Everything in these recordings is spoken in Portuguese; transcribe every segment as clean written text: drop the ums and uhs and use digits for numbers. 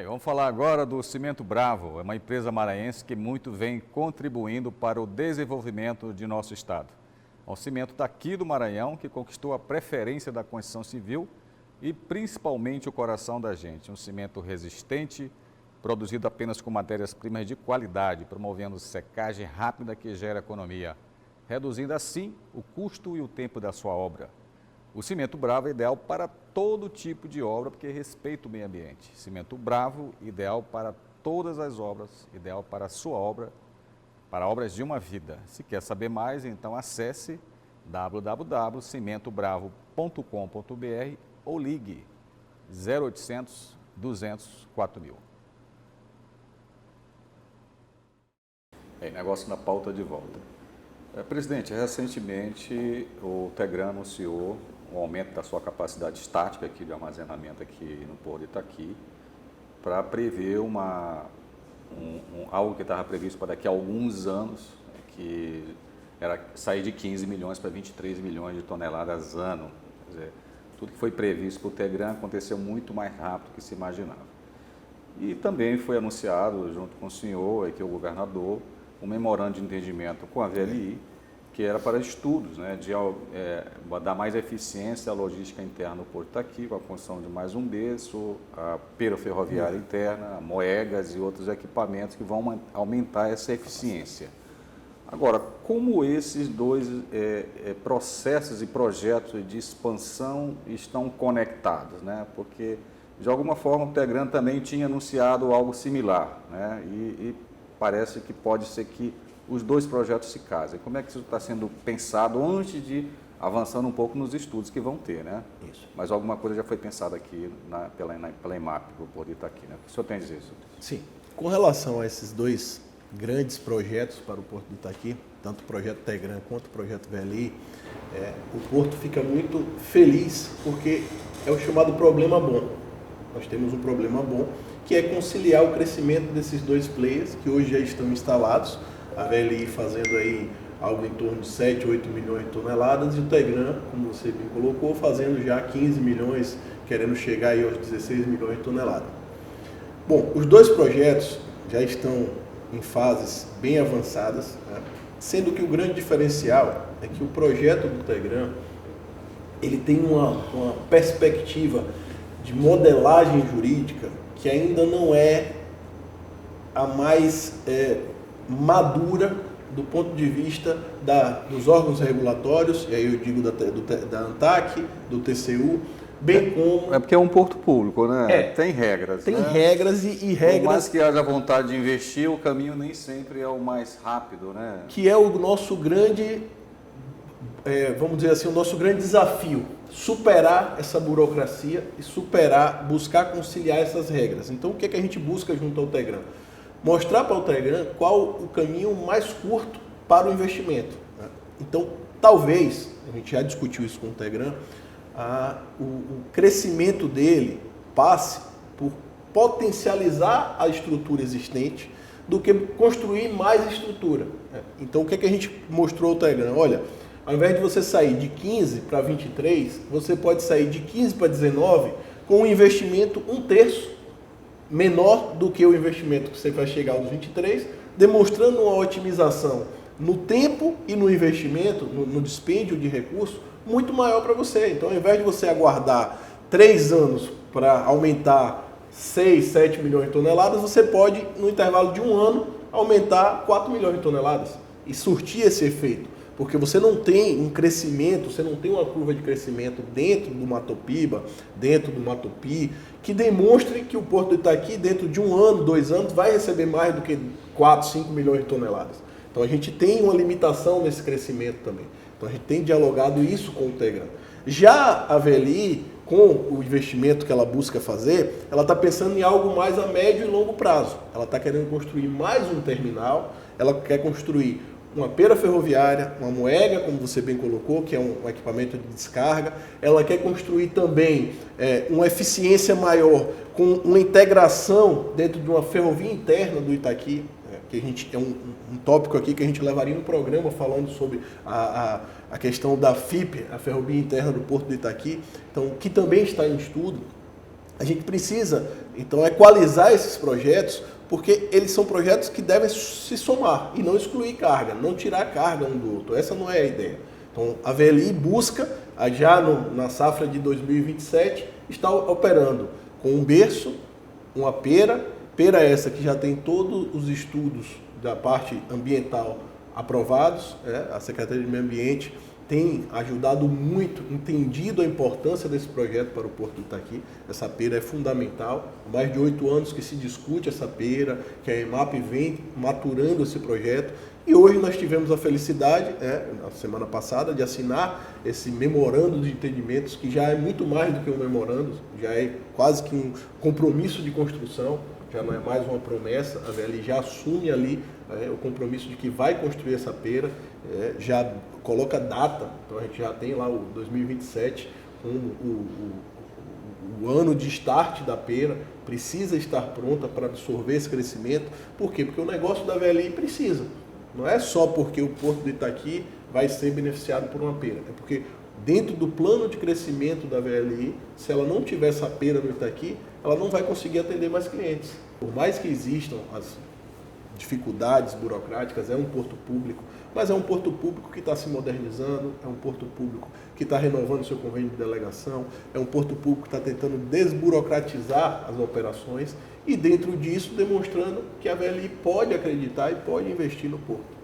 Vamos falar agora do Cimento Bravo, é uma empresa maranhense que muito vem contribuindo para o desenvolvimento de nosso estado. É um cimento daqui do Maranhão que conquistou a preferência da construção civil e principalmente o coração da gente. Um cimento resistente, produzido apenas com matérias-primas de qualidade, promovendo secagem rápida que gera economia, reduzindo assim o custo e o tempo da sua obra. O Cimento Bravo é ideal para todo tipo de obra, porque respeita o meio ambiente. Cimento Bravo, ideal para todas as obras, ideal para a sua obra, para obras de uma vida. Se quer saber mais, então acesse www.cimentobravo.com.br ou ligue 0800 200 4000. Negócio na pauta de volta. Presidente, recentemente o Tegran anunciou um aumento da sua capacidade estática aqui de armazenamento aqui no Porto de Itaqui para prever algo que estava previsto para daqui a alguns anos, que era sair de 15 milhões para 23 milhões de toneladas ano. Quer dizer, tudo que foi previsto para o Tegran aconteceu muito mais rápido do que se imaginava. E também foi anunciado, junto com o senhor, aqui o governador, um memorando de entendimento com a VLI, que era para estudos, né, de dar mais eficiência à logística interna do Porto Itaqui, com a construção de mais um berço, a pera ferroviária interna, moegas e outros equipamentos que vão aumentar essa eficiência. Agora, como esses dois processos e projetos de expansão estão conectados, né? Porque, de alguma forma, o Tegran também tinha anunciado algo similar, né? E parece que pode ser que os dois projetos se casem. Como é que isso está sendo pensado antes de avançando um pouco nos estudos que vão ter, né? Isso. Mas alguma coisa já foi pensada aqui pela EMAP, do Porto de Itaqui, né? O que o senhor tem a dizer, senhor? Sim. Com relação a esses dois grandes projetos para o Porto de Itaqui, tanto o projeto Tegran quanto o projeto VLI, o Porto fica muito feliz porque é o chamado problema bom. Nós temos um problema bom, que é conciliar o crescimento desses dois players que hoje já estão instalados, a VLI fazendo aí algo em torno de 7, 8 milhões de toneladas e o Tegran, como você bem colocou, fazendo já 15 milhões, querendo chegar aí aos 16 milhões de toneladas. Bom, os dois projetos já estão em fases bem avançadas, né? Sendo que o grande diferencial é que o projeto do Tegran, ele tem uma perspectiva de modelagem jurídica que ainda não é a mais madura do ponto de vista dos órgãos regulatórios, e aí eu digo da ANTAC, do TCU, bem como... É porque é um porto público, né? Tem regras. Tem regras e regras... Por mais que haja vontade de investir, o caminho nem sempre é o mais rápido, né? Que é o nosso grande, vamos dizer assim, o nosso grande desafio. Superar essa burocracia e buscar conciliar essas regras. Então, o que é que a gente busca junto ao Tegran? Mostrar para o Tegran qual o caminho mais curto para o investimento, né? Então, talvez, a gente já discutiu isso com o Tegran, o crescimento dele passe por potencializar a estrutura existente do que construir mais estrutura, né? Então, o que é que a gente mostrou ao Tegran? Olha, ao invés de você sair de 15 para 23, você pode sair de 15 para 19 com um investimento 1/3 menor do que o investimento que você vai chegar aos 23, demonstrando uma otimização no tempo e no investimento, no dispêndio de recursos, muito maior para você. Então, ao invés de você aguardar 3 anos para aumentar 6, 7 milhões de toneladas, você pode, no intervalo de 1 ano, aumentar 4 milhões de toneladas e surtir esse efeito. Porque você não tem um crescimento, você não tem uma curva de crescimento dentro do Matopiba, dentro do Matopi, que demonstre que o Porto do Itaqui, dentro de 1 ano, 2 anos, vai receber mais do que 4, 5 milhões de toneladas. Então a gente tem uma limitação nesse crescimento também. Então a gente tem dialogado isso com o Tegran. Já a VLI, com o investimento que ela busca fazer, ela está pensando em algo mais a médio e longo prazo. Ela está querendo construir mais um terminal, ela quer construir uma pera ferroviária, uma moega, como você bem colocou, que é um equipamento de descarga. Ela quer construir também uma eficiência maior com uma integração dentro de uma ferrovia interna do Itaqui, que a gente é um tópico aqui que a gente levaria um programa falando sobre a questão da FIP, a ferrovia interna do Porto do Itaqui, então, que também está em estudo. A gente precisa, então, equalizar esses projetos, porque eles são projetos que devem se somar e não excluir carga, não tirar carga um do outro. Essa não é a ideia. Então, a VLI busca, já na safra de 2027, estar operando com um berço, uma pera essa que já tem todos os estudos da parte ambiental aprovados, a Secretaria de Meio Ambiente tem ajudado muito, entendido a importância desse projeto para o Porto do Itaqui. Essa pera é fundamental. Há mais de 8 anos que se discute essa pera, que a EMAP vem maturando esse projeto. E hoje nós tivemos a felicidade, na semana passada, de assinar esse memorando de entendimentos, que já é muito mais do que um memorando, já é quase que um compromisso de construção, já não é mais uma promessa. A VLI já assume ali o compromisso de que vai construir essa pera, já coloca data, então a gente já tem lá o 2027 como o ano de start da pera, precisa estar pronta para absorver esse crescimento. Por quê? Porque o negócio da VLI precisa. Não é só porque o Porto do Itaqui vai ser beneficiado por uma pera, é porque dentro do plano de crescimento da VLI, se ela não tiver essa pera no Itaqui, ela não vai conseguir atender mais clientes. Por mais que existam as dificuldades burocráticas, é um porto público, mas é um porto público que está se modernizando, é um porto público que está renovando seu convênio de delegação, é um porto público que está tentando desburocratizar as operações e, dentro disso, demonstrando que a VLI pode acreditar e pode investir no porto.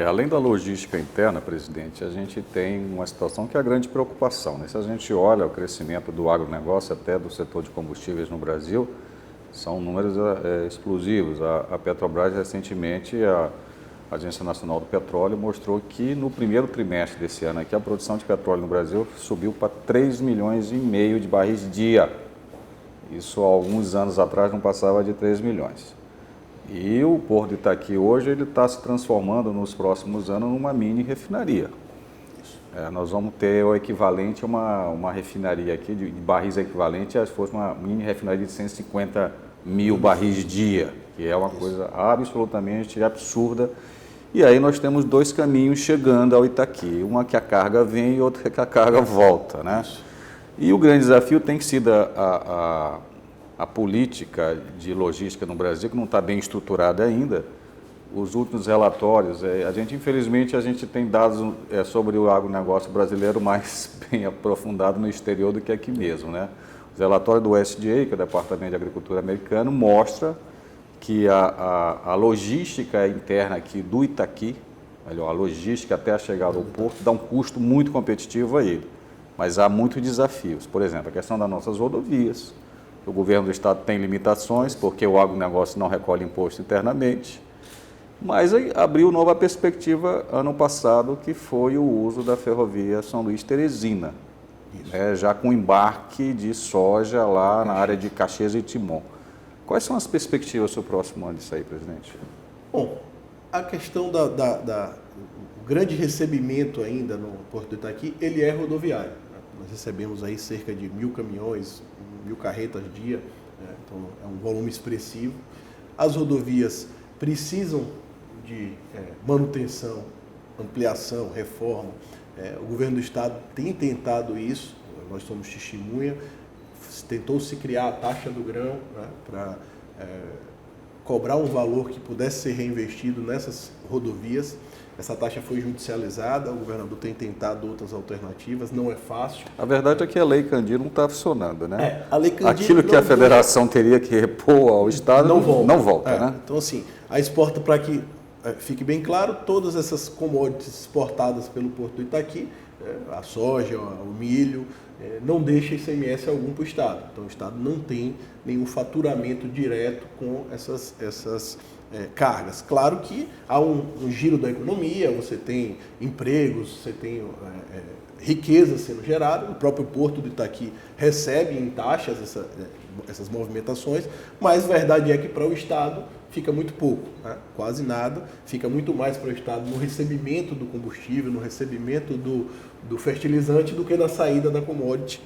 Além da logística interna, presidente, a gente tem uma situação que é a grande preocupação, né? Se a gente olha o crescimento do agronegócio, até do setor de combustíveis no Brasil, são números explosivos. A Petrobras, recentemente, a Agência Nacional do Petróleo, mostrou que no primeiro trimestre desse ano aqui, a produção de petróleo no Brasil subiu para 3,5 milhões de barris dia. Isso há alguns anos atrás não passava de 3 milhões. E o Porto de Itaqui hoje ele está se transformando nos próximos anos numa mini refinaria. Nós vamos ter o equivalente a uma refinaria aqui, de barris equivalente a se fosse uma mini refinaria de 150 mil barris dia, que é uma coisa absolutamente absurda. E aí nós temos 2 caminhos chegando ao Itaqui, uma que a carga vem e outra que a carga volta, né? E o grande desafio tem sido a política de logística no Brasil, que não está bem estruturada ainda. Os últimos relatórios, infelizmente, a gente tem dados sobre o agronegócio brasileiro mais bem aprofundado no exterior do que aqui mesmo, né? Os relatórios do USDA, que é o Departamento de Agricultura americano, mostra que a logística interna aqui do Itaqui, a logística até a chegada ao porto, dá um custo muito competitivo a ele. Mas há muitos desafios. Por exemplo, a questão das nossas rodovias. O governo do estado tem limitações, porque o agronegócio não recolhe imposto internamente. Mas aí abriu nova perspectiva ano passado, que foi o uso da ferrovia São Luís-Teresina, já com embarque de soja lá na área de Caxias e Timon. Quais são as perspectivas para o próximo ano disso aí, presidente? Bom, a questão do grande recebimento ainda no Porto do Itaqui, ele é rodoviário. Nós recebemos aí cerca de 1.000 caminhões, 1.000 carretas dia, então é um volume expressivo. As rodovias precisam de manutenção, ampliação, reforma. O governo do estado tem tentado isso, nós somos testemunha, tentou se criar a taxa do grão, né, para cobrar um valor que pudesse ser reinvestido nessas rodovias. Essa taxa foi judicializada, o governador tem tentado outras alternativas, não é fácil. A verdade é que a Lei Candir não está funcionando, né? A Lei Candir aquilo que a federação teria que repor ao estado não volta, né? Então, assim, a exporta, para que fique bem claro, todas essas commodities exportadas pelo Porto do Itaqui, a soja, o milho, não deixa ICMS algum para o estado. Então, o estado não tem nenhum faturamento direto com essas cargas. Claro que há um giro da economia, você tem empregos, você tem riqueza sendo gerada, o próprio Porto do Itaqui recebe em taxas essas movimentações, mas a verdade é que para o estado fica muito pouco, né? Quase nada, fica muito mais para o estado no recebimento do combustível, no recebimento do fertilizante do que na saída da commodity.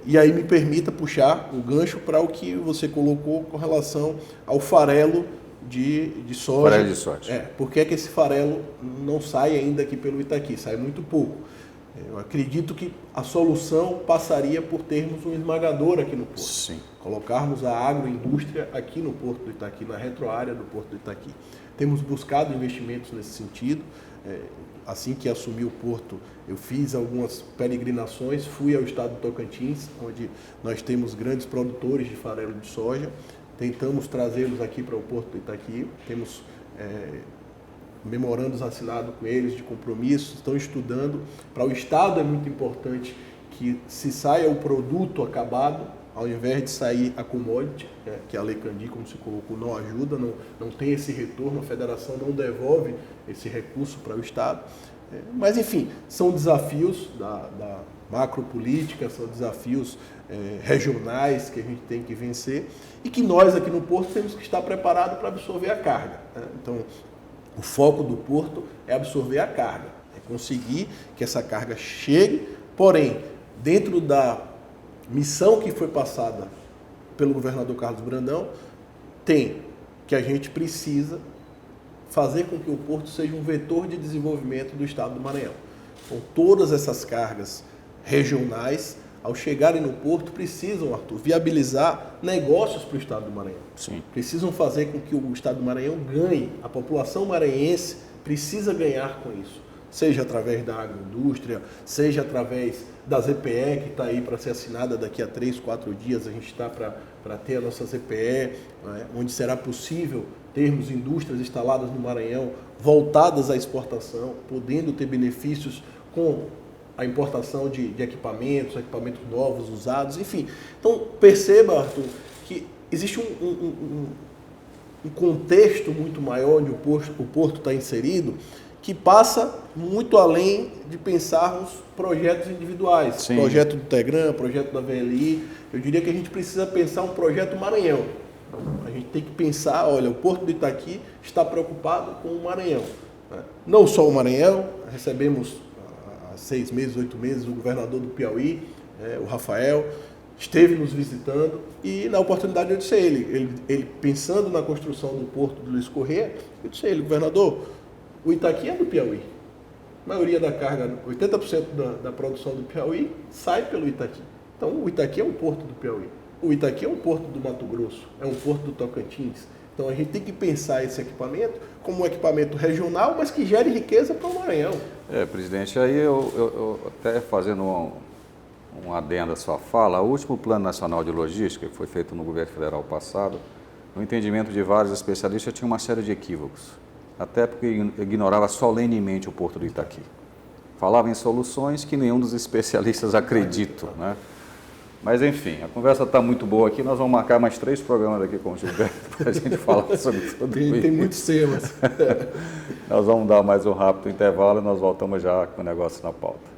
E aí me permita puxar o gancho para o que você colocou com relação ao farelo de soja. Farelo de soja. Por que é que esse farelo não sai ainda aqui pelo Itaqui? Sai muito pouco. Eu acredito que a solução passaria por termos um esmagador aqui no porto. Sim. Colocarmos a agroindústria aqui no Porto do Itaqui, na retroárea do Porto do Itaqui. Temos buscado investimentos nesse sentido. Assim que assumi o Porto, eu fiz algumas peregrinações, fui ao estado do Tocantins, onde nós temos grandes produtores de farelo de soja. Tentamos trazê-los aqui para o Porto do Itaqui. Temos memorandos assinados com eles de compromisso, estão estudando. Para o estado é muito importante que se saia o produto acabado, ao invés de sair a commodity, que a Lei Candir, como se colocou, não ajuda, não tem esse retorno, a federação não devolve esse recurso para o Estado. Mas, enfim, são desafios da macropolítica, são desafios regionais que a gente tem que vencer e que nós aqui no Porto temos que estar preparados para absorver a carga. Então, o foco do Porto é absorver a carga, é conseguir que essa carga chegue, porém, dentro da missão que foi passada pelo governador Carlos Brandão, tem que a gente precisa fazer com que o Porto seja um vetor de desenvolvimento do estado do Maranhão. Então, todas essas cargas regionais, ao chegarem no Porto, precisam, Arthur, viabilizar negócios para o estado do Maranhão. Sim. Precisam fazer com que o estado do Maranhão ganhe, a população maranhense precisa ganhar com isso. Seja através da agroindústria, seja através da ZPE, que está aí para ser assinada daqui a 3, 4 dias, a gente está para ter a nossa ZPE, né, onde será possível termos indústrias instaladas no Maranhão, voltadas à exportação, podendo ter benefícios com a importação de equipamentos novos, usados, enfim. Então, perceba, Arthur, que existe um contexto muito maior onde o Porto está inserido, que passa muito além de pensarmos projetos individuais. Sim. Projeto do Tegran, projeto da VLI. Eu diria que a gente precisa pensar um projeto Maranhão. A gente tem que pensar, olha, o Porto do Itaqui está preocupado com o Maranhão. Não só o Maranhão, recebemos há 6 meses, 8 meses, o governador do Piauí, o Rafael, esteve nos visitando e na oportunidade eu disse a ele pensando na construção do Porto do Luiz Corrêa, eu disse a ele, governador, o Itaqui é do Piauí. A maioria da carga, 80% da produção do Piauí sai pelo Itaqui. Então, o Itaqui é um porto do Piauí. O Itaqui é um porto do Mato Grosso, é um porto do Tocantins. Então, a gente tem que pensar esse equipamento como um equipamento regional, mas que gere riqueza para o Maranhão. Presidente, aí eu até fazendo um adendo à sua fala, o último Plano Nacional de Logística, que foi feito no governo federal passado, no entendimento de vários especialistas, tinha uma série de equívocos. Até porque ignorava solenemente o Porto do Itaqui. Falava em soluções que nenhum dos especialistas acredita, né? Mas, enfim, a conversa está muito boa aqui. Nós vamos marcar mais 3 programas aqui com o Gilberto para a gente falar sobre tudo isso. Tem muitos temas. Nós vamos dar mais um rápido intervalo e nós voltamos já com o negócio na pauta.